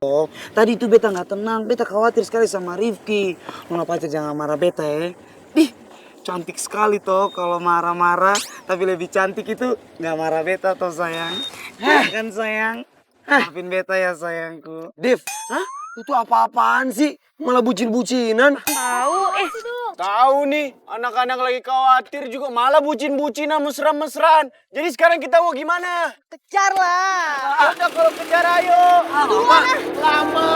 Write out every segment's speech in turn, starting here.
Tadi itu beta nggak tenang, beta khawatir sekali sama Rifki. Nona pacar jangan marah beta ya. Ih, cantik sekali toh kalau marah-marah, tapi lebih cantik itu nggak marah beta toh sayang. Kan sayang? Maafin beta ya sayangku. Div, Hah? itu apa-apaan sih? Malah bucin-bucinan. Tahu, Tahu nih, anak-anak lagi khawatir juga malah bucin-bucinan mesra-mesraan. Jadi sekarang kita mau gimana? kejar lah. Udah kalau kejar ayo. Lama.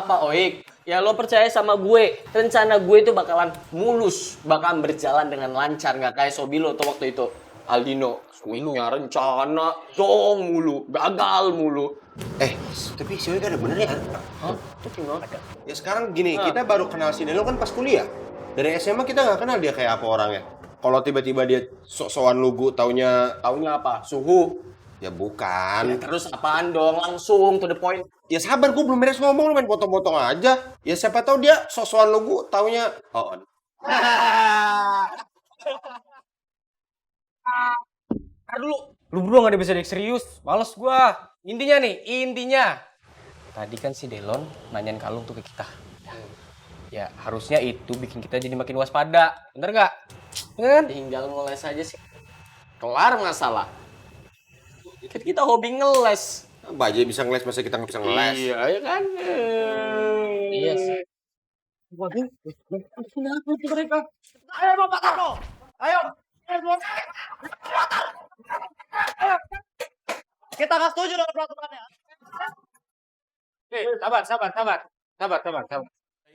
Apa Oik? Ya lo percaya sama gue, rencana gue itu bakalan mulus, bakalan berjalan dengan lancar, nggak kayak Sobilo tuh waktu itu. Aldino, punya rencana, dong mulu, gagal mulu. Tapi si Oik ada bener ya? Hah? Itu gimana? Ya sekarang gini, kita baru kenal si Delo kan pas kuliah. Dari SMA kita nggak kenal dia kayak apa orangnya. Kalau tiba-tiba dia sok-sokan lugu, taunya Apa? Suhu. ya bukan. Ya, terus apaan dong? Langsung to the point. Ya sabar, gue belum beres ngomong, lu main potong-potong aja. Ya siapa tahu dia sok-sokan lugu, taunya on. Dulu, lu berdua gak ada bisa serius, males gua. Intinya, tadi kan si Delon nanyain kalung tuh ke kita. Ya harusnya itu bikin kita jadi makin waspada, bener gak? Kan? Tinggal ngeles aja sih. Kelar masalah. Kita hobi ngeles. Bajai bisa ngeles, masa kita nggak bisa ngeles? Iya, ya kan? Iya sih. Waduh, kenapa itu mereka? Ayo, Bapak Tarno! Ayo! Kita nggak setuju dengan peraturannya.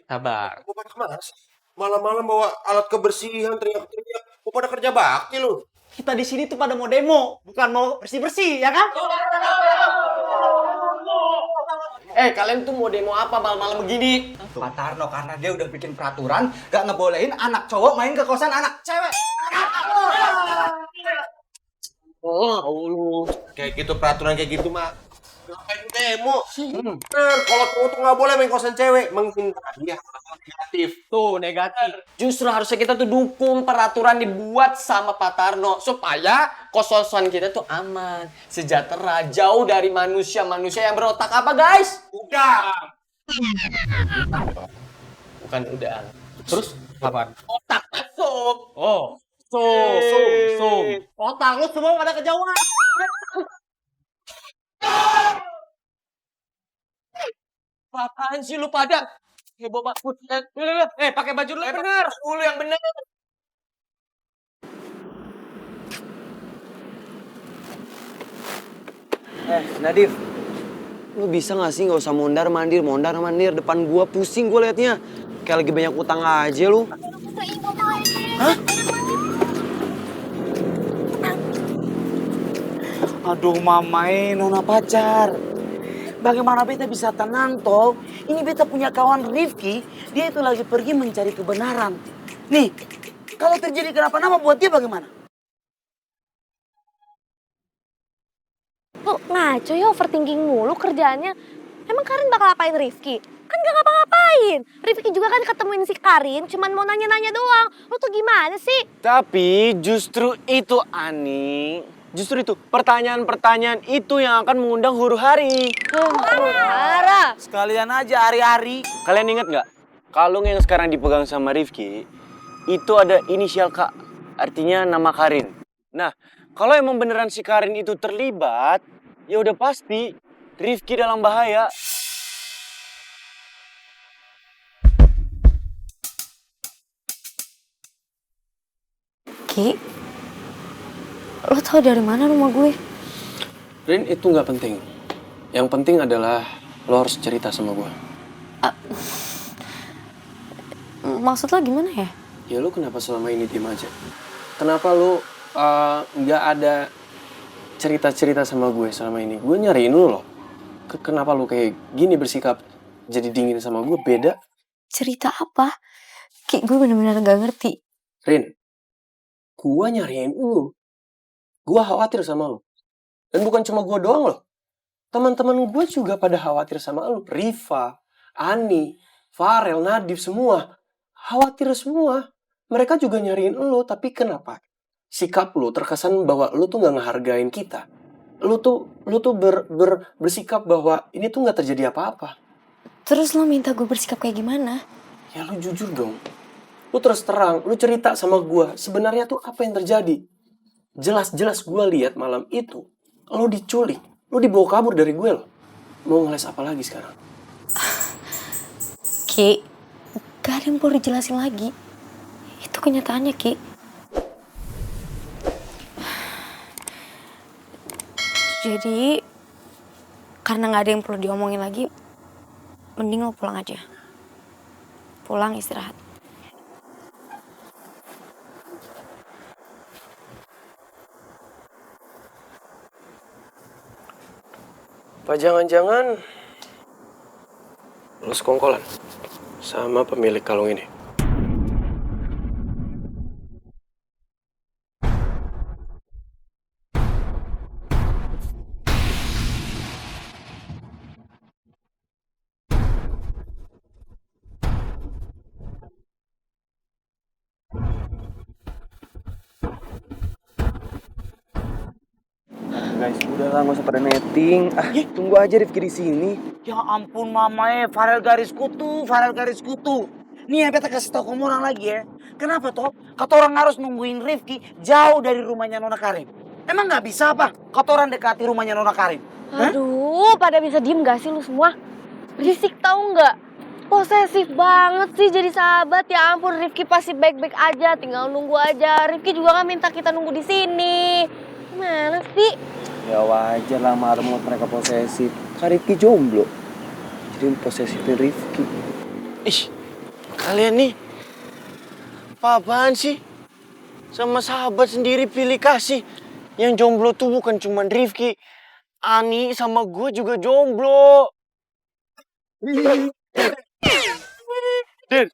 Sabar. Mau pada kemana sih? Malam-malam bawa alat kebersihan, teriak-teriak. Mau pada kerja bakti lu? Kita di sini tuh pada mau demo, bukan mau bersih-bersih, ya kan? Kalian tuh mau demo apa malam-malam begini? Pak Tarno karena dia udah bikin peraturan gak ngebolehin anak cowok main ke kosan anak cewek. Oh, Kayak gitu, peraturan kayak gitu mah. Ngapain demo? Kalau cowok tuh nggak boleh main kosan cewek, menghindari hal negatif. Tuh, negatif. justru harusnya kita tuh dukung peraturan dibuat sama Pak Tarno supaya kos-kosan kita tuh aman, sejahtera, jauh dari manusia-manusia yang berotak apa, guys? Udah. Bukan udah. Terus apa? Otak masuk. Oh, sum. Otak lu semua pada kejauhan. Apaan sih lu pada? Heboh banget. Pakai baju dulu bener. Dulu yang bener. Nadif, lu bisa gak sih gak usah mondar-mandir depan gua, pusing gua liatnya. Kayak lagi banyak utang aja lu. Aduh mamae, nona pacar. Bagaimana beta bisa tenang toh? Ini beta punya kawan Rifki, dia itu lagi pergi mencari kebenaran. Nih, kalau terjadi kenapa-napa buat dia bagaimana? Lu ngaco ya, overthinking mulu kerjaannya. Emang Karin bakal apain Rifki? Kan gak ngapa-ngapain. Rifki juga kan ketemuin si Karin, cuman mau nanya-nanya doang. Lu tuh gimana sih? Tapi justru itu, Ani. Justru itu, pertanyaan-pertanyaan itu yang akan mengundang huru hari. Marah. Sekalian aja hari-hari. Kalian ingat nggak? Kalung yang sekarang dipegang sama Rifki, itu ada inisial K, artinya nama Karin. Nah, kalau emang beneran si Karin itu terlibat, ya udah pasti Rifki dalam bahaya. Ki, lo tau dari mana rumah gue? Rin, itu nggak penting. Yang penting adalah lo harus cerita sama gue. Maksud lo gimana ya? Ya lo kenapa selama ini diem aja? Kenapa lo nggak ada cerita-cerita sama gue selama ini? Gue nyariin lo loh. Kenapa lo kayak gini bersikap jadi dingin sama gue? Beda. Cerita apa? Ki, gue bener-bener gak ngerti. Rin, gue nyariin lo. Gue khawatir sama lo. Dan bukan cuma gue doang loh. Teman-teman gue juga pada khawatir sama lo. Riva, Ani, Farel, Nadif, semua. Khawatir semua. Mereka juga nyariin lo, tapi kenapa? sikap lu terkesan bahwa lu tuh nggak ngehargain kita. Lu tuh bersikap bahwa ini tuh nggak terjadi apa-apa. Terus lo minta gue bersikap kayak gimana? Ya lu jujur dong. Lu terus terang, lu cerita sama gue sebenarnya tuh apa yang terjadi. Jelas-jelas gue lihat malam itu lu diculik, lu dibawa kabur dari gue lo. Mau ngeles apa lagi sekarang? Ki, gak ada yang perlu dijelasin lagi. Itu kenyataannya, Ki. Jadi, karena gak ada yang perlu diomongin lagi, mending lo pulang aja. Pulang istirahat. Apa jangan-jangan lu sekongkolan sama pemilik kalung ini? Guys, udahlah nggak usah pada netting. Tunggu aja Rifki di sini. Ya ampun mama Farel garis kutu. Nih ya beta kasih tau kamu orang lagi ya. Kenapa toh? Kata orang harus nungguin Rifki jauh dari rumahnya Nona Karin. Emang nggak bisa apa? Kata orang dekati rumahnya Nona Karin. Aduh, pada bisa diem gak sih lu semua? Berisik tahu nggak? Posesif banget sih jadi sahabat. Ya ampun, Rifki pasti baik-baik aja, tinggal nunggu aja. Rifki juga kan minta kita nunggu di sini. Gimana sih? Ya wajar lah marmut mereka posesif. Kan Rifki jomblo. Jadi posesifnya Rifki. Ih, kalian nih apa-apaan sih? Sama sahabat sendiri pilih kasih. Yang jomblo tuh bukan cuma Rifki. Ani sama gue juga jomblo. Den,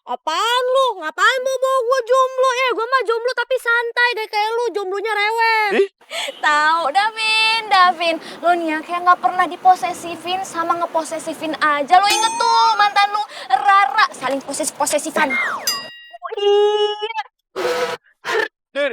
Apaan lu? Ngapain bawa gue jomblo? Gue mah jomblo tapi santai, gak kayak lu jomblonya rewel. Tahu, Davin. Lo nih ya kayak nggak pernah diposesifin sama ngeposesifin aja. Lo inget tuh mantan lu Rara saling posesifan. Den,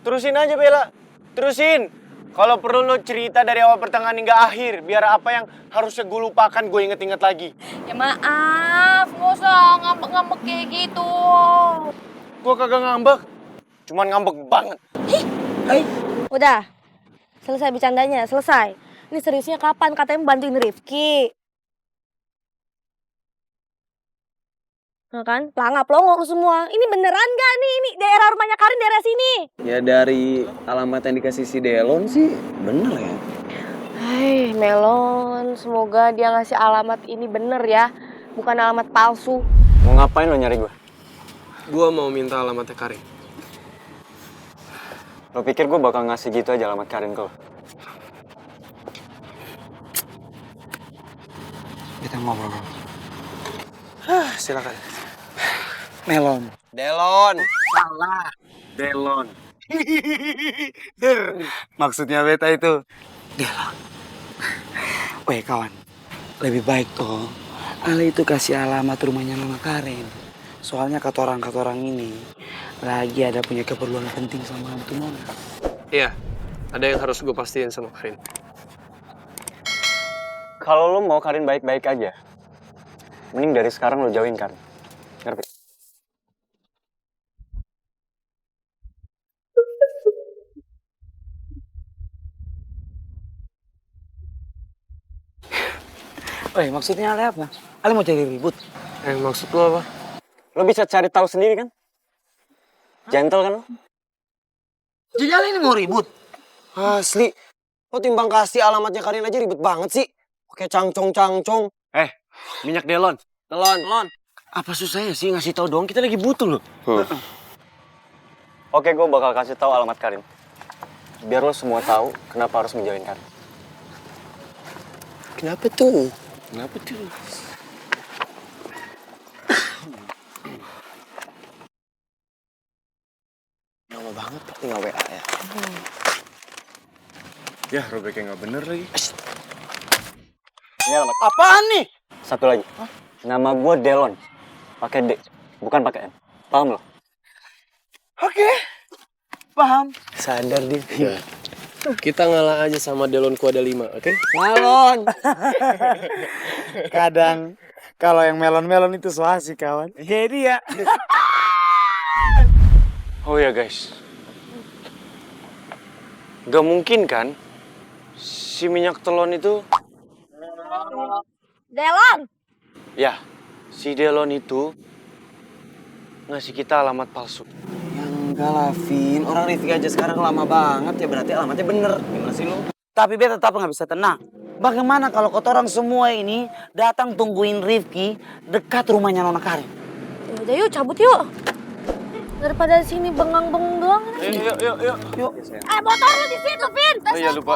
terusin aja Bella. Terusin. Kalau perlu lo cerita dari awal pertengahan hingga akhir. Biar apa yang harusnya gue lupakan gue inget-inget lagi. Ya maaf, nggak usah ngambek-ngambek kayak gitu. Gue kagak ngambek. Cuman ngambek banget. Udah, selesai bercandanya, selesai. Ini seriusnya kapan? Katanya bantuin Rifki. Nah kan, pelangap pelongo semua. Ini beneran gak nih? Ini daerah rumahnya Karin, daerah sini. Ya dari alamat yang dikasih si Delon sih bener ya. Hai, Melon. Semoga dia ngasih alamat ini bener ya. Bukan alamat palsu. Mau ngapain lo nyari gue? Gua mau minta alamatnya Karin. Lo pikir gue bakal ngasih gitu aja alamat Karin ke lo? Kita ngobrol. Silakan. Melon. Delon. Salah. Delon. Maksudnya beta itu Delon. Weh kawan, lebih baik toh Ale itu kasih alamat rumahnya Nona Karin. Soalnya kata orang ini lagi ada punya keperluan penting sama hantu Nona. Iya, ada yang harus gue pastiin sama Karin. Kalau lo mau Karin baik-baik aja, mending dari sekarang lo jauhin Karin. Ngerti? Weh maksudnya Ale apa? Ale mau cari ribut? Maksud lo apa? Lo bisa cari tahu sendiri kan? Gentle kan lo? Jadi Ale ini mau ribut? Asli. Lo timbang kasih alamatnya Karin aja ribet banget sih. Pakai cangcong. Minyak Delon. Delon. Apa susahnya sih ngasih tahu doang? Kita lagi butuh lo. Oke, gue bakal kasih tahu alamat Karin. Biar lo semua tahu kenapa harus menjauhin Karin. Kenapa tuh? Lama banget tinggal WA ya. Ya, robeknya nggak bener lagi. Ini alamat. Apaan nih? Satu lagi. Nama gue Delon. Pakai D, bukan pakai M. Paham lo? paham? Sadar dia. Kita ngalah aja sama Delon Kuada 5, oke? Melon. Kadang kalau yang melon-melon itu so asik kawan. Jadi ya. Oh ya guys, gak mungkin kan si minyak telon itu, Delon! ya si Delon itu ngasih kita alamat palsu. Ya enggak lah, Vin. Orang Rifki aja sekarang lama banget ya, berarti alamatnya bener. Gimana sih lu? Tapi beta tetap nggak bisa tenang. Bagaimana kalau kotorang semua ini datang tungguin Rifki dekat rumahnya Nona Karin? Yaudah yuk, cabut yuk. Daripada sini bengang-bengong doang. Yuk. Motor lu di situ, Vin. Oh iya lupa.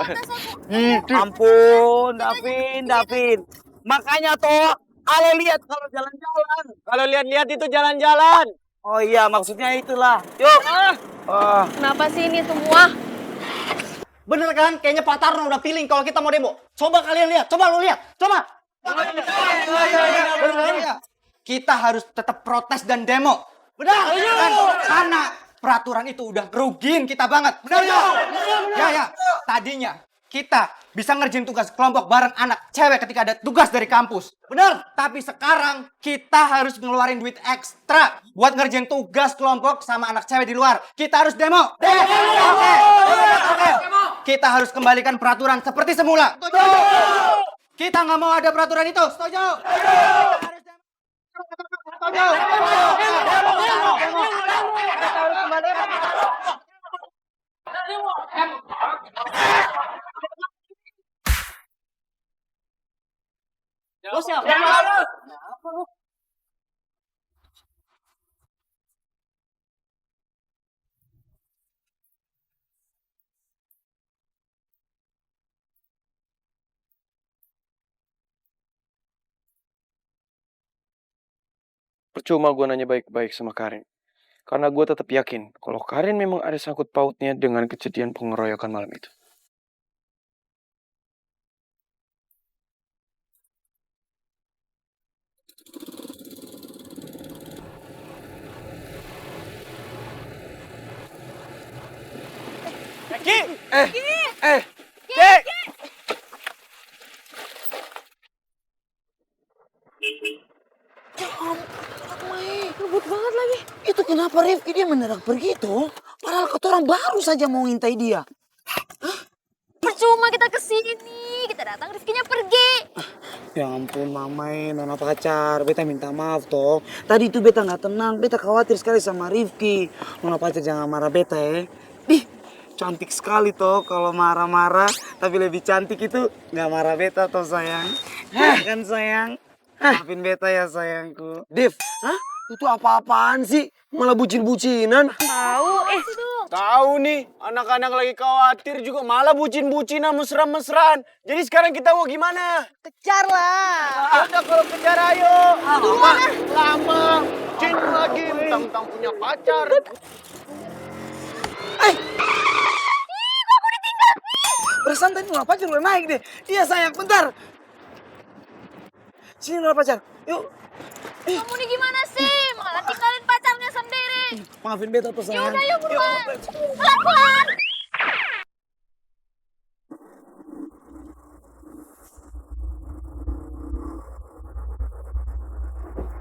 Ampun, Davin. Makanya toh, kalau lihat kalau jalan-jalan. Kalau lihat-lihat itu jalan-jalan. Oh iya, maksudnya itulah. Yuk. Kenapa sih ini semua? Bener kan? Kayaknya Pak Tarno udah feeling kalau kita mau demo. Coba kalian lihat, coba lu lihat, coba. Kita harus tetap protes dan demo. Benar? Kan? Karena peraturan itu udah ngerugiin kita banget. Benar nggak? Ya. Tadinya kita bisa ngerjain tugas kelompok bareng anak cewek ketika ada tugas dari kampus. Benar? Tapi sekarang kita harus ngeluarin duit ekstra buat ngerjain tugas kelompok sama anak cewek di luar. Kita harus demo. Oke. Kita harus kembalikan peraturan seperti semula. Kita nggak mau ada peraturan itu. Setuju? Percuma gue nanya baik-baik sama Karin. Karena gue tetap yakin kalau Karin memang ada sangkut pautnya dengan kejadian pengeroyokan malam itu. Rebut banget lagi. Itu kenapa Rifki dia mendadak begitu? Padahal kotoran baru saja mau ngintai dia. Percuma kita kesini, kita datang Rifkinya pergi. Ya ampun mamai, nona pacar. Beta minta maaf toh. Tadi itu beta nggak tenang. Beta khawatir sekali sama Rifki. Nona pacar jangan marah beta ya. Cantik sekali toh kalau marah-marah. Tapi lebih cantik itu nggak marah beta toh sayang. Kan sayang. Maafin beta ya sayangku. Div, itu apa-apaan sih? Malah bucin-bucinan. Tahu nih, anak-anak lagi khawatir juga malah bucin-bucinan mesra-mesraan. Jadi sekarang kita mau gimana? Kejar lah. Udah kalau kejar ayo. Lama. Bucin lagi, mentang-mentang punya pacar. Perasaan tadi nona pacar udah naik deh. Iya sayang, bentar. Sini nona pacar, yuk. Kamu nih gimana sih? Malah tinggalin pacarnya sendiri. Maafin beta tuh sayang. Yaudah yuk buruan. Pelan-pelan.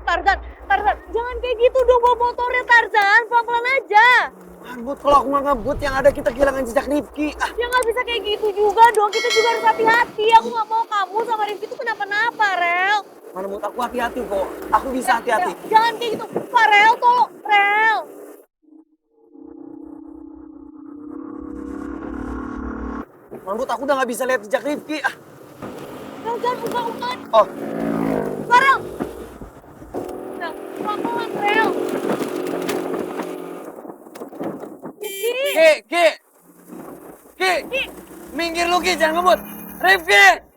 Tarzan, jangan kayak gitu dong bawa motornya Tarzan, pelan-pelan aja. Arbut, kalau aku nggak ngebut yang ada kita kehilangan jejak Rifki. Ya nggak bisa kayak gitu juga dong, kita juga harus hati-hati. Aku nggak mau kamu sama Rifki tuh kenapa-napa, Rel. Mana mood aku hati-hati kok. Aku bisa hati-hati. Jangan kayak gitu, Pak Rel, tolong, Rel. Rambut aku udah nggak bisa lihat jejak Rifki. Rel, jangan ugal-ugalan. Oh, Farel! Rel, pelan-pelan, Rel. Ki, minggir lu Ki, jangan ngebut. Rifki!